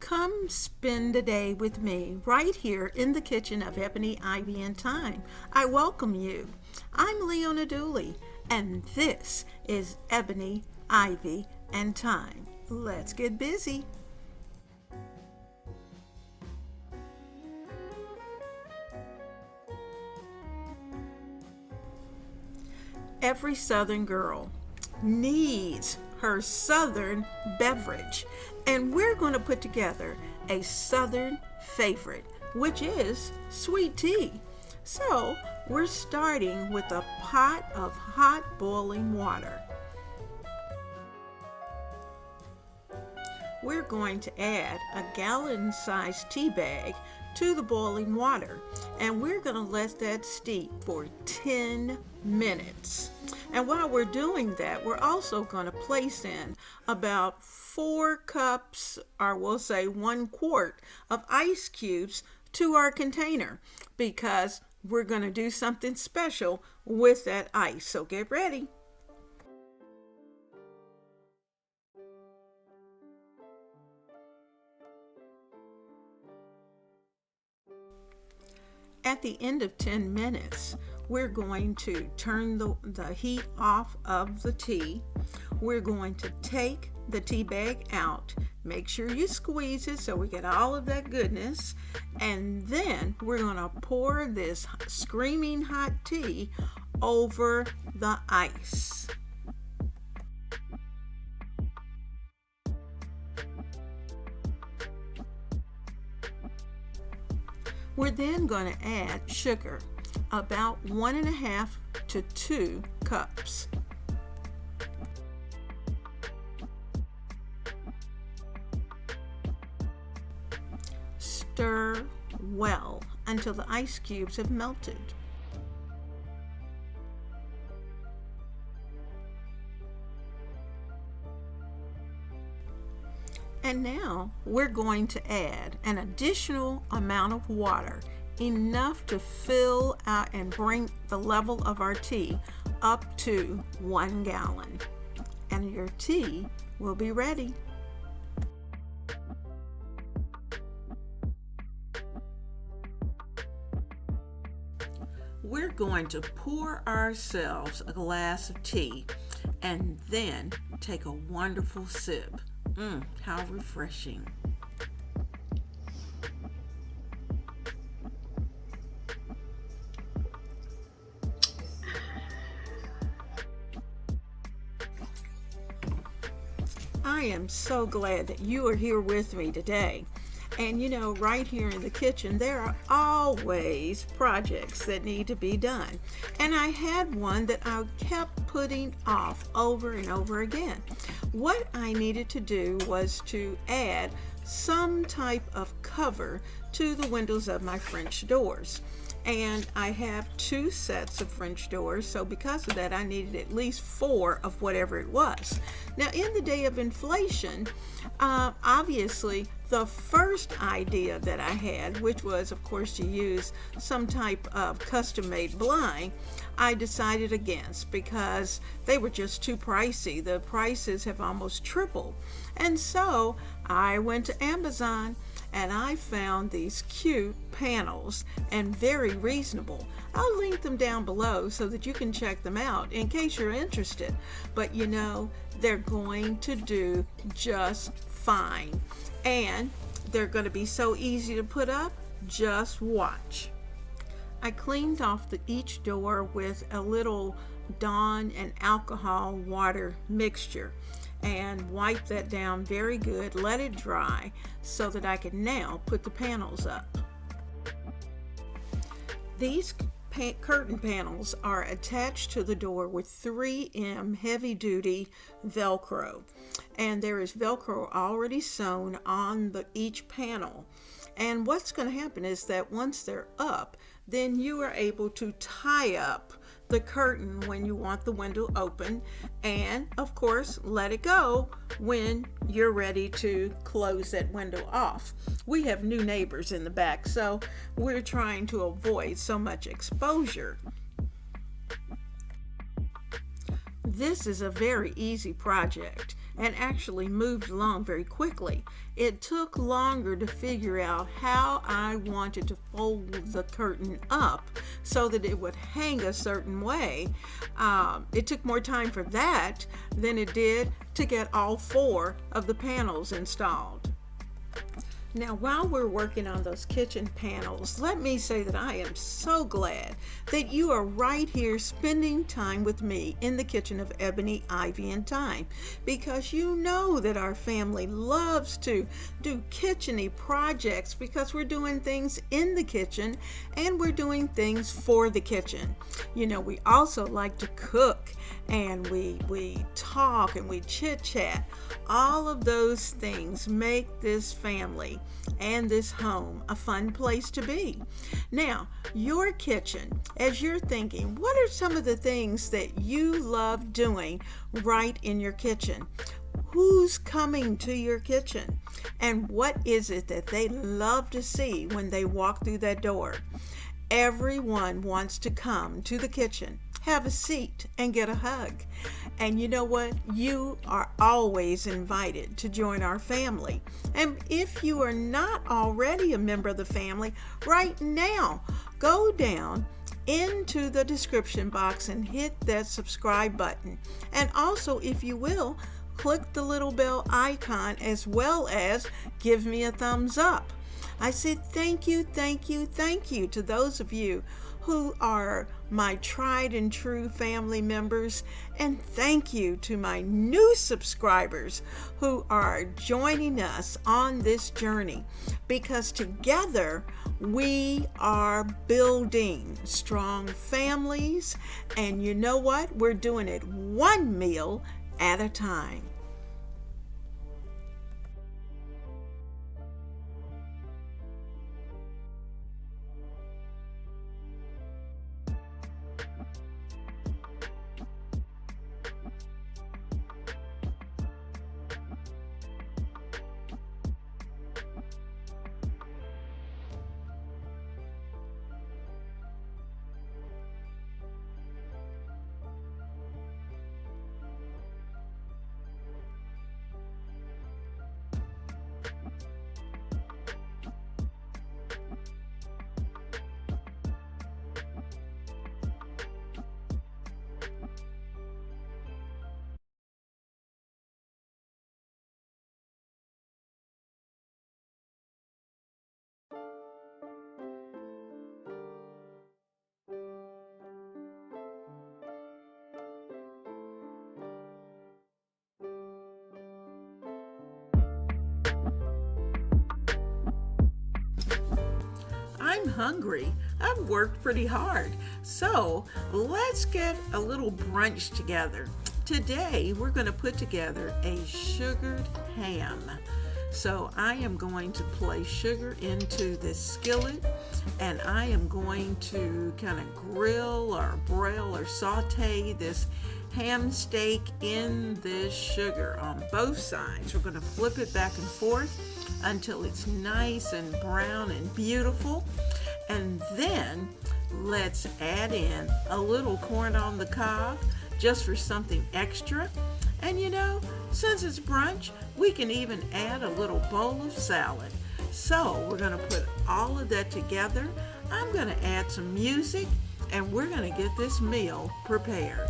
Come spend a day with me right here in the kitchen of Ebony Ivy and Thyme. I welcome you. I'm Leona Dooley, and this is Ebony Ivy and Thyme. Let's get busy. Every Southern girl needs her Southern beverage, and we're going to put together a Southern favorite, which is sweet tea. So we're starting with a pot of hot boiling water. We're going to add a gallon-sized tea bag to the boiling water, and we're going to let that steep for 10 minutes. And while we're doing that, we're also going to place in about 4 cups, or we'll say 1 quart of ice cubes to our container, because we're going to do something special with that ice. So get ready. At the end of 10 minutes, we're going to turn the heat off of the tea. We're going to take the tea bag out. Make sure you squeeze it so we get all of that goodness. And then we're going to pour this screaming hot tea over the ice. We're then going to add sugar, about 1.5 to 2 cups. Stir well until the ice cubes have melted. And now we're going to add an additional amount of water, enough to fill out and bring the level of our tea up to 1 gallon. And your tea will be ready. We're going to pour ourselves a glass of tea and then take a wonderful sip. How refreshing. I am so glad that you are here with me today. And you know, right here in the kitchen, there are always projects that need to be done. And I had one that I kept putting off over and over again. What I needed to do was to add some type of cover to the windows of my French doors. And I have 2 sets of French doors, so because of that I needed at least 4 of whatever it was. Now, in the day of inflation, obviously the first idea that I had, which was of course to use some type of custom-made blind, I decided against because they were just too pricey. The prices have almost tripled. And so I went to Amazon and I found these cute panels, and very reasonable. I'll link them down below so that you can check them out in case you're interested. But you know, they're going to do just fine. And they're going to be so easy to put up. Just watch. I cleaned off each door with a little Dawn and alcohol water mixture and wiped that down very good, let it dry so that I can now put the panels up. These curtain panels are attached to the door with 3M heavy-duty Velcro, and there is Velcro already sewn on each panel. And what's going to happen is that once they're up, then you are able to tie up the curtain when you want the window open, and of course let it go when you're ready to close that window off. We have new neighbors in the back, so we're trying to avoid so much exposure. This is a very easy project, and actually moved along very quickly. It took longer to figure out how I wanted to fold the curtain up so that it would hang a certain way. It took more time for that than it did to get all 4 of the panels installed. Now, while we're working on those kitchen panels, let me say that I am so glad that you are right here spending time with me in the kitchen of Ebony, Ivy, and Thyme, because you know that our family loves to do kitchen-y projects because we're doing things in the kitchen and we're doing things for the kitchen. You know, we also like to cook and we talk and we chit-chat. All of those things make this family and this home a fun place to be. Now, your kitchen, as you're thinking, what are some of the things that you love doing right in your kitchen? Who's coming to your kitchen? And what is it that they love to see when they walk through that door? Everyone wants to come to the kitchen, have a seat, and get a hug. And you know what? You are always invited to join our family. And if you are not already a member of the family, right now, go down into the description box and hit that subscribe button. And also, if you will, click the little bell icon as well as give me a thumbs up. I said thank you to those of you who are my tried and true family members, and thank you to my new subscribers who are joining us on this journey, because together we are building strong families, and you know what? We're doing it one meal at a time. I'm hungry. I've worked pretty hard. So let's get a little brunch together. Today we're going to put together a sugared ham. So I am going to place sugar into this skillet, and I am going to kind of grill or broil or saute this ham steak in this sugar on both sides. We're going to flip it back and forth until it's nice and brown and beautiful. And then let's add in a little corn on the cob just for something extra. And you know, since it's brunch, we can even add a little bowl of salad. So we're going to put all of that together. I'm going to add some music, and we're going to get this meal prepared.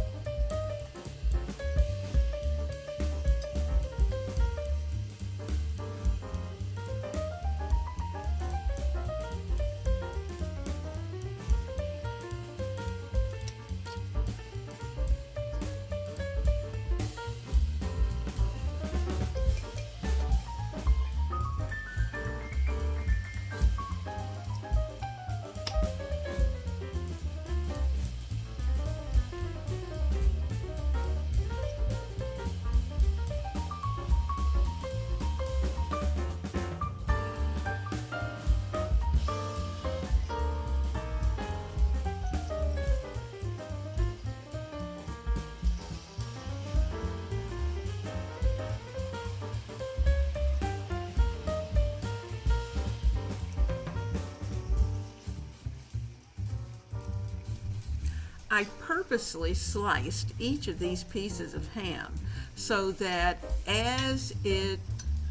I purposely sliced each of these pieces of ham so that as it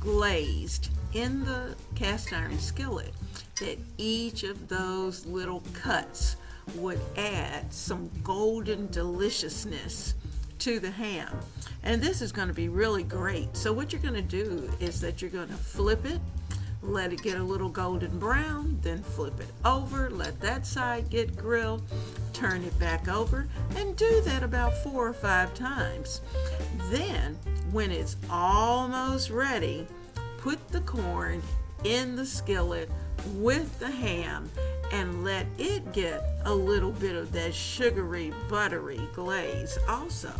glazed in the cast iron skillet, that each of those little cuts would add some golden deliciousness to the ham. And this is going to be really great. So what you're going to do is that you're going to flip it, let it get a little golden brown, then flip it over, let that side get grilled, turn it back over, and do that about 4 or 5 times. Then, when it's almost ready, put the corn in the skillet with the ham and let it get a little bit of that sugary, buttery glaze also.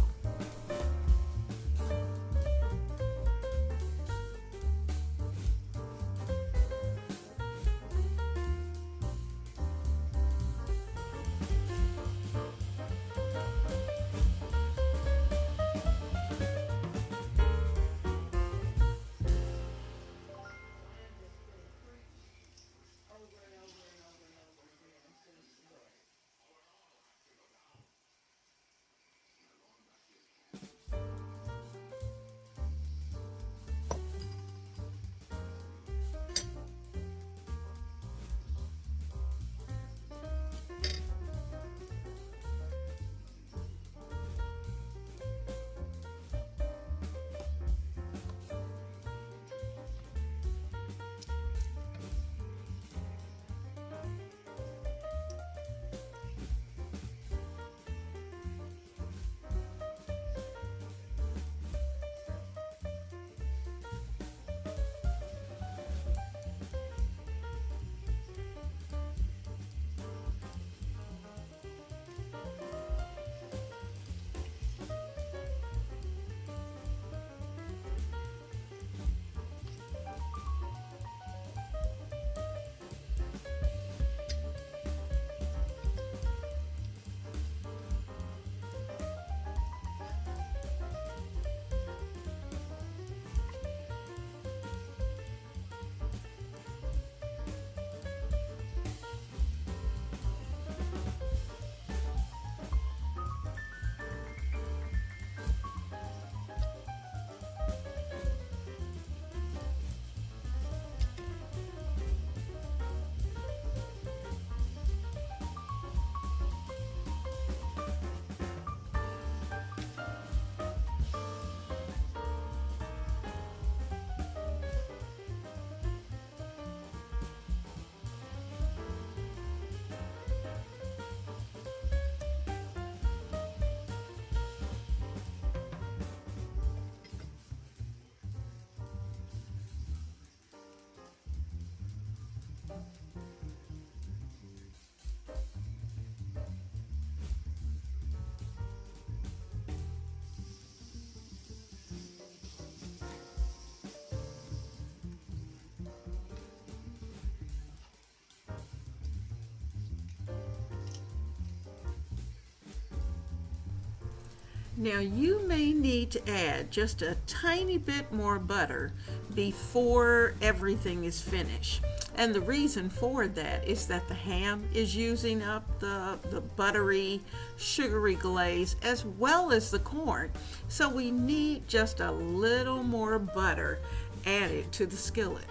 Now you may need to add just a tiny bit more butter before everything is finished. And the reason for that is that the ham is using up the buttery, sugary glaze as well as the corn. So we need just a little more butter added to the skillet.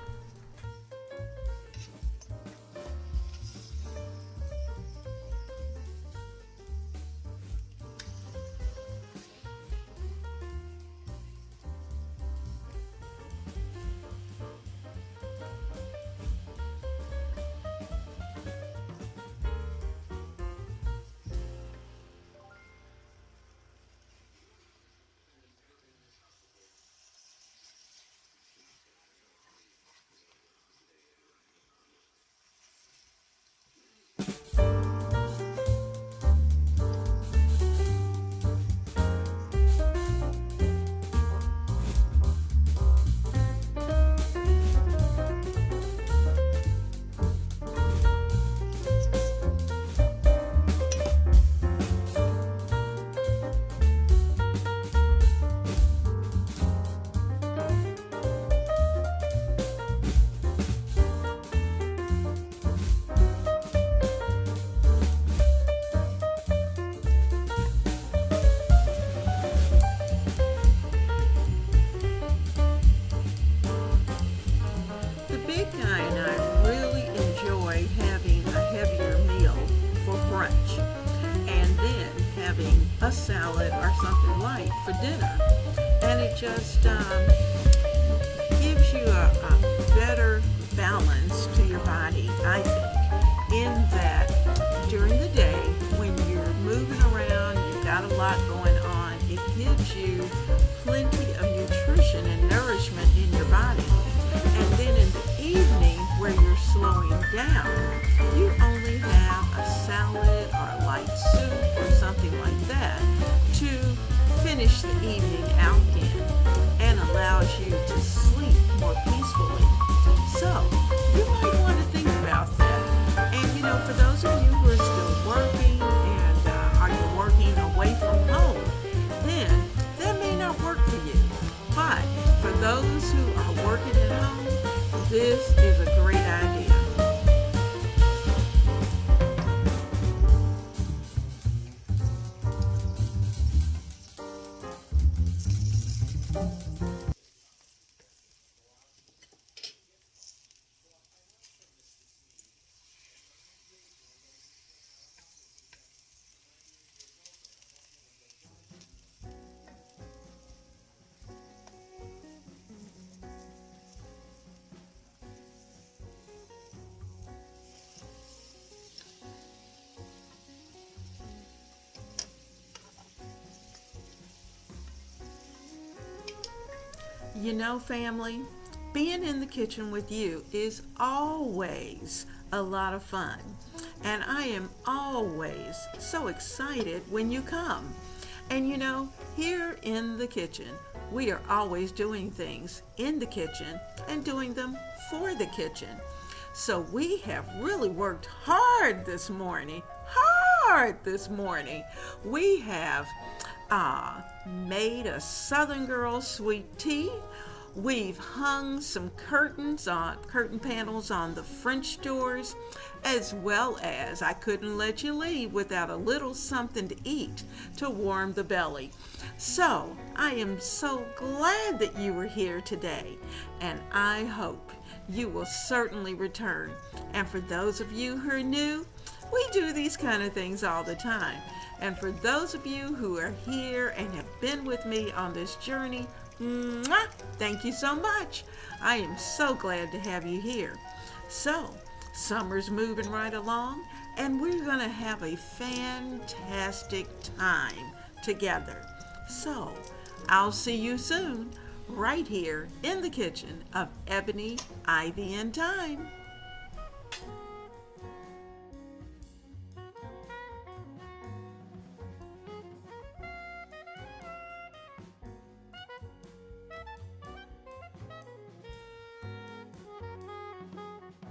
a salad or something light for dinner. And it just gives you a better balance to your body, I think, in that during the day when you're moving around, you've got a lot going on, it gives you plenty of nutrition and nourishment in your body. And then in the evening where you're slowing down, you only have a salad or a light soup or something like that to finish the evening out in, and allows you to sleep more peacefully. So you might want to think about that. And for those of you who are still working and are you working away from home, then that may not work for you. But for those who are working at home, this is a great idea. Family, being in the kitchen with you is always a lot of fun. And I am always so excited when you come. And here in the kitchen, we are always doing things in the kitchen and doing them for the kitchen. So we have really worked hard this morning. We have made a Southern Girl sweet tea. We've hung some curtain panels on the French doors, as well as I couldn't let you leave without a little something to eat to warm the belly. So I am so glad that you were here today, and I hope you will certainly return. And for those of you who are new, we do these kind of things all the time. And for those of you who are here and have been with me on this journey, thank you so much. I am so glad to have you here. So, summer's moving right along, and we're going to have a fantastic time together. So, I'll see you soon, right here in the kitchen of Ebony, Ivy, and Thyme.